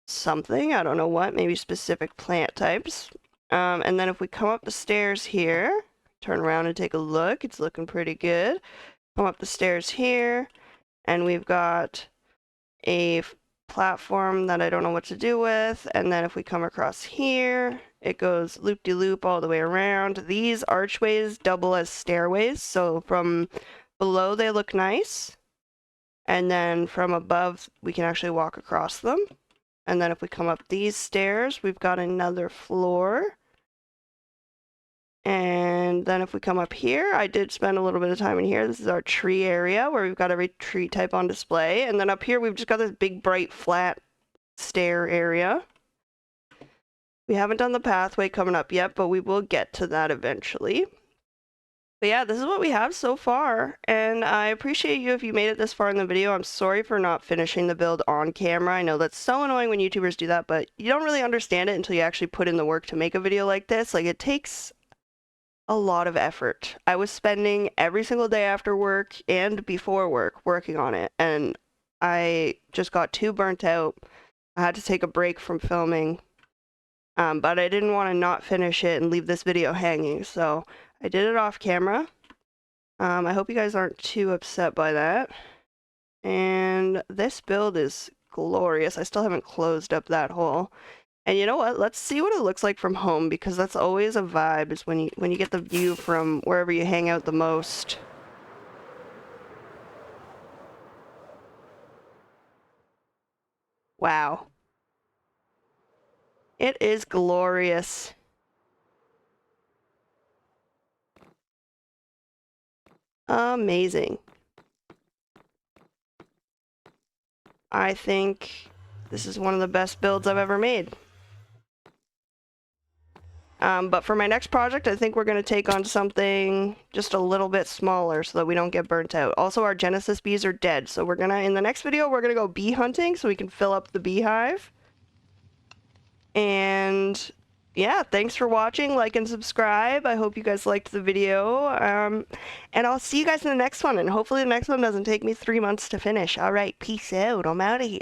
something. I don't know what, maybe specific plant types. And then if we come up the stairs here, turn around and take a look, it's looking pretty good. Come up the stairs here, and we've got a platform that I don't know what to do with. And then if we come across here, it goes loop-de-loop all the way around. These archways double as stairways, so from below they look nice, and then from above we can actually walk across them. And then if we come up these stairs, we've got another floor. And then if we come up here, I did spend a little bit of time in here. This is our tree area where we've got every tree type on display. And then up here we've just got this big bright flat stair area. We haven't done the pathway coming up yet, but we will get to that eventually. But yeah, this is what we have so far, and I appreciate you if you made it this far in the video. I'm sorry for not finishing the build on camera. I know that's so annoying when YouTubers do that, but you don't really understand it until you actually put in the work to make a video like this. Like, it takes a lot of effort. I was spending every single day after work and before work working on it, and I just got too burnt out. I had to take a break from filming, but I didn't want to not finish it and leave this video hanging, so I did it off camera. I hope you guys aren't too upset by that. And this build is glorious. I still haven't closed up that hole. And you know what? Let's see what it looks like from home, because that's always a vibe, is when you get the view from wherever you hang out the most. Wow. It is glorious. Amazing. I think this is one of the best builds I've ever made. But for my next project, I think we're going to take on something just a little bit smaller so that we don't get burnt out. Also, our Genesis bees are dead, so we're gonna, in the next video, we're gonna go bee hunting so we can fill up the beehive. And yeah, thanks for watching. Like and subscribe. I hope you guys liked the video. And I'll see you guys in the next one. And hopefully the next one doesn't take me 3 months to finish. All right, peace out. I'm out of here.